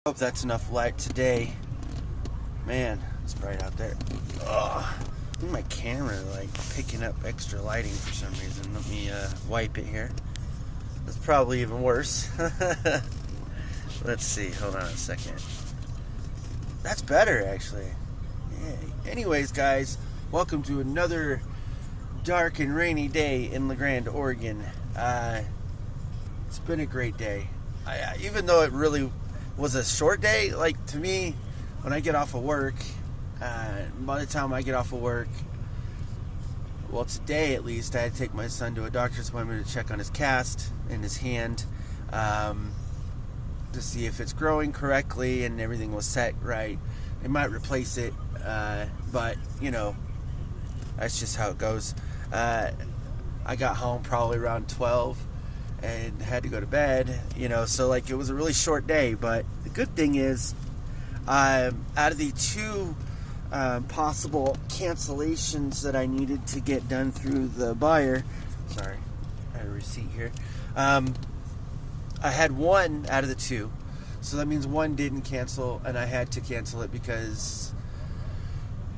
Hope that's enough light today. Man, it's bright out there. Ugh. I think my camera picking up extra lighting for some reason. Let me wipe it here. That's probably even worse. Let's see. Hold on a second. That's better, actually. Yay. Anyways, guys, welcome to another dark and rainy day in LeGrand, Oregon. It's been a great day. Even though it really was a short day, to me, when I get off of work, by the time I get off of work, well, today at least, I had to take my son to a doctor's appointment to check on his cast in his hand, to see if it's growing correctly and everything was set right. They might replace it, but, that's just how it goes. I got home probably around 12 and had to go to bed, so it was a really short day. But the good thing is, out of the two possible cancellations that I needed to get done through the buyer, sorry, I had a receipt here, I had one out of the two, so that means one didn't cancel, and I had to cancel it because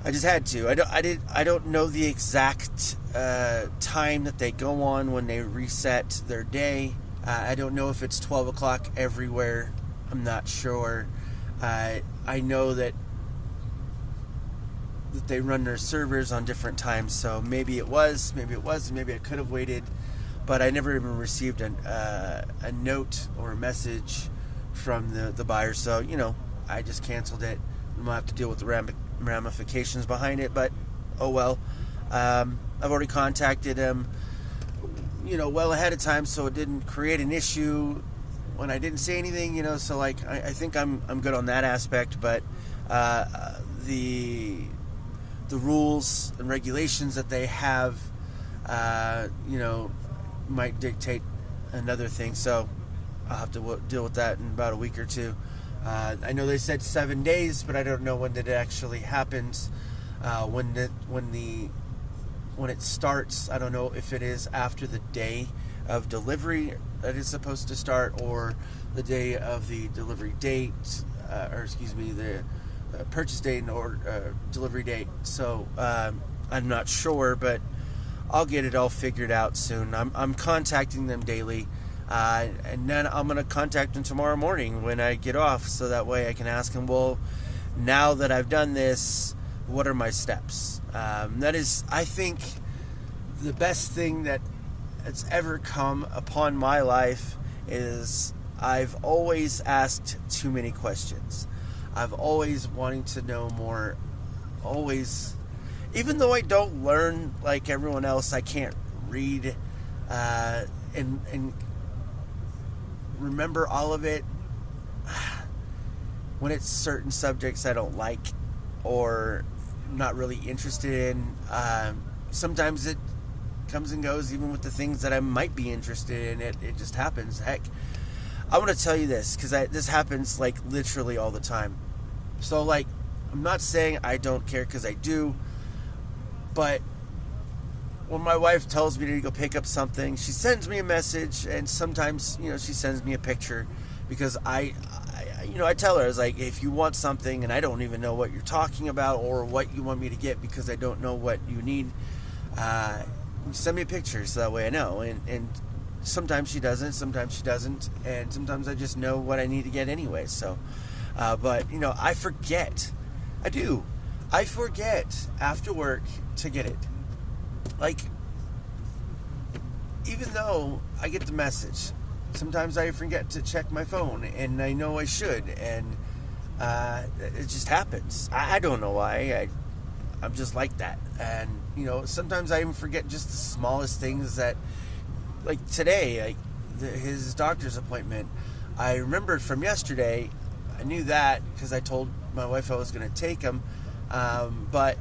I just had to. I don't know the exact time that they go on when they reset their day. I don't know if it's 12 o'clock everywhere. I'm not sure. I know that they run their servers on different times, so maybe it was, maybe it wasn't, maybe I could have waited, but I never even received a note or a message from the buyer, so, I just canceled it. I'm going to have to deal with the ramifications behind it, but oh well. I've already contacted him, well ahead of time, so it didn't create an issue when I didn't say anything, so I think I'm good on that aspect, but the rules and regulations that they have, might dictate another thing, so I'll have to deal with that in about a week or two. I know they said 7 days, but I don't know when that actually happens. When it starts, I don't know if it is after the day of delivery that it's supposed to start, or the day of the delivery date, the purchase date or delivery date. So I'm not sure, but I'll get it all figured out soon. I'm contacting them daily. And then I'm going to contact him tomorrow morning when I get off, so that way I can ask him, well, now that I've done this, what are my steps? That is, I think, the best thing that has ever come upon my life is I've always asked too many questions. I've always wanting to know more, always, even though I don't learn like everyone else, I can't read and remember all of it. When it's certain subjects I don't like or not really interested in, sometimes it comes and goes, even with the things that I might be interested in. It just happens. Heck, I want to tell you this because this happens literally all the time. So I'm not saying I don't care, because I do, but when my wife tells me to go pick up something, she sends me a message, and sometimes, she sends me a picture, because I tell her, I was like, if you want something and I don't even know what you're talking about or what you want me to get because I don't know what you need, send me a picture so that way I know. And sometimes she doesn't, and sometimes I just know what I need to get anyway. So, but, I forget. I do. I forget after work to get it. Even though I get the message, sometimes I forget to check my phone, and I know I should, and it just happens. I don't know why. I'm just like that. And, sometimes I even forget just the smallest things that, today, his doctor's appointment, I remembered from yesterday. I knew that because I told my wife I was going to take him, but,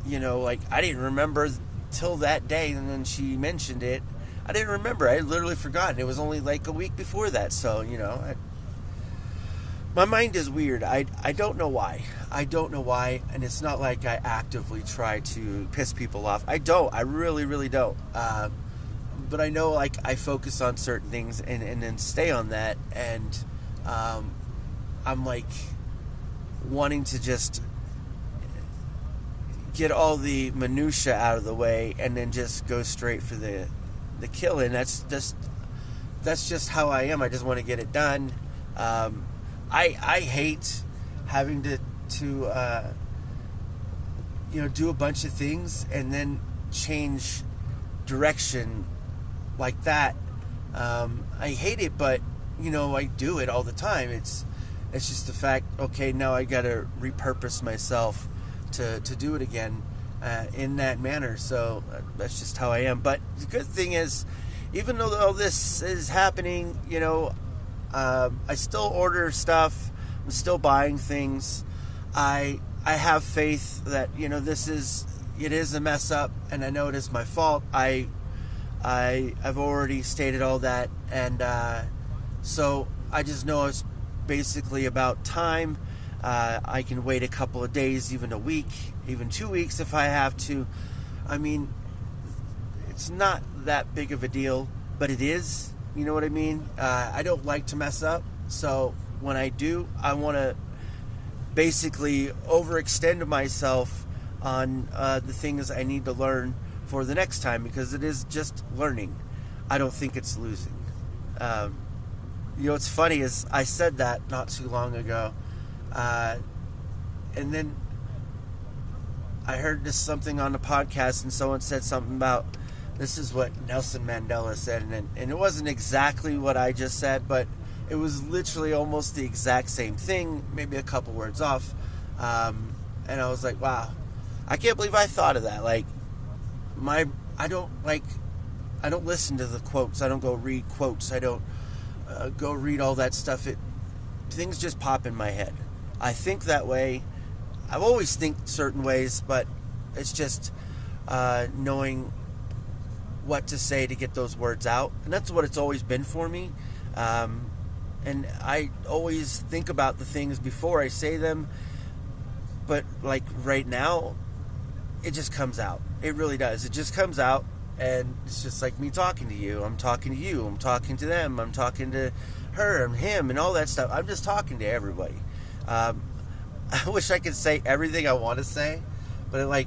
I didn't remember till that day, and then she mentioned it. I didn't remember. I had literally forgotten. It was only a week before that. So, my mind is weird. I don't know why. And it's not like I actively try to piss people off. I don't. I really, really don't. But I know I focus on certain things and then stay on that. And I'm like wanting to just get all the minutia out of the way and then just go straight for the kill. And that's just how I am. I just want to get it done. I hate having to do a bunch of things and then change direction like that. I hate it, but I do it all the time. It's just the fact, okay, now I got to repurpose myself to do it again in that manner. So that's just how I am. But the good thing is, even though all this is happening, I still order stuff. I'm still buying things. I have faith that it is a mess up, and I know it is my fault. I've already stated all that, and so I just know it's basically about time. I can wait a couple of days, even a week, even 2 weeks if I have to. I mean, it's not that big of a deal, but it is. You know what I mean? I don't like to mess up, so when I do, I want to basically overextend myself on the things I need to learn for the next time, because it is just learning. I don't think it's losing. What's funny is I said that not too long ago, and then I heard something on the podcast, and someone said something about, this is what Nelson Mandela said, and it wasn't exactly what I just said, but it was literally almost the exact same thing, maybe a couple words off. And I was like, wow, I can't believe I thought of that. Like, I don't listen to the quotes. I don't go read quotes. I don't go read all that stuff. Things just pop in my head. I think that way. I've always think certain ways, but it's just knowing what to say to get those words out. And that's what it's always been for me. And I always think about the things before I say them, but like right now, it just comes out. It really does. It just comes out, and it's just like me talking to you. I'm talking to you. I'm talking to them. I'm talking to her and him and all that stuff. I'm just talking to everybody. I wish I could say everything I want to say, but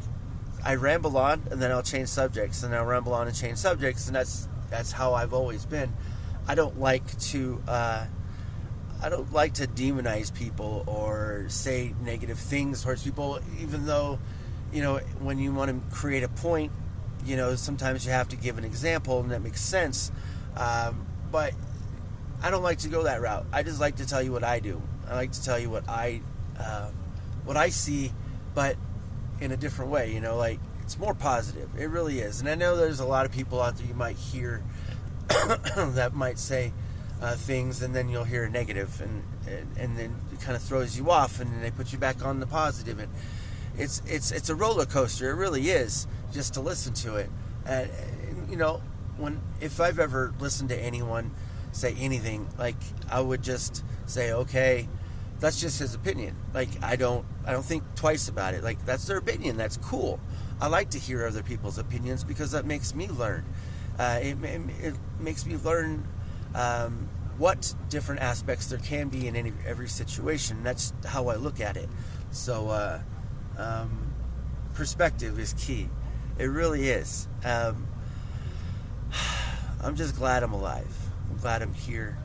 I ramble on, and then I'll change subjects, and I'll ramble on and change subjects, and that's how I've always been. I don't like to demonize people or say negative things towards people, even though, when you want to create a point, sometimes you have to give an example, and that makes sense. But I don't like to go that route. I just like to tell you what I do. I like to tell you what I see, but in a different way, it's more positive. It really is. And I know there's a lot of people out there you might hear that might say things, and then you'll hear a negative, and then it kind of throws you off, and then they put you back on the positive. And it's a roller coaster. It really is, just to listen to it. And if I've ever listened to anyone say anything, I would just say, okay, that's just his opinion. I don't think twice about it. That's their opinion. That's cool. I like to hear other people's opinions, because that makes me learn. It makes me learn what different aspects there can be in every situation. That's how I look at it. So perspective is key. It really is. I'm just glad I'm alive. I'm glad I'm here.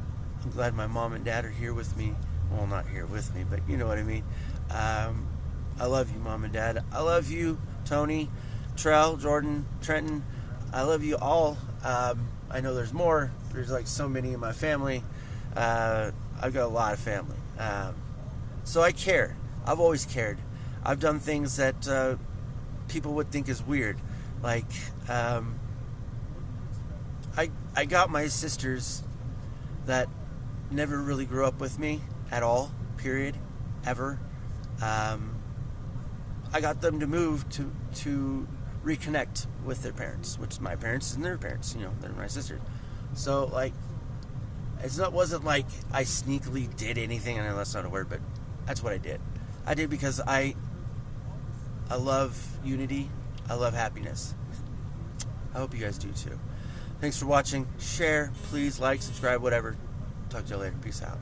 I'm glad my mom and dad are here with me. Well, not here with me, but you know what I mean. I love you, Mom and Dad. I love you, Tony, Trell, Jordan, Trenton. I love you all. I know there's more. There's so many in my family. I've got a lot of family. So I care. I've always cared. I've done things that people would think is weird. I got my sisters that never really grew up with me at all, period, ever. I got them to move to reconnect with their parents, which is my parents and their parents. They're my sisters. So wasn't like I sneakily did anything. I know that's not a word, but that's what I did. I did because I love unity. I love happiness. I hope you guys do too. Thanks for watching. Share, please, like, subscribe, whatever. Talk to you later. Peace out.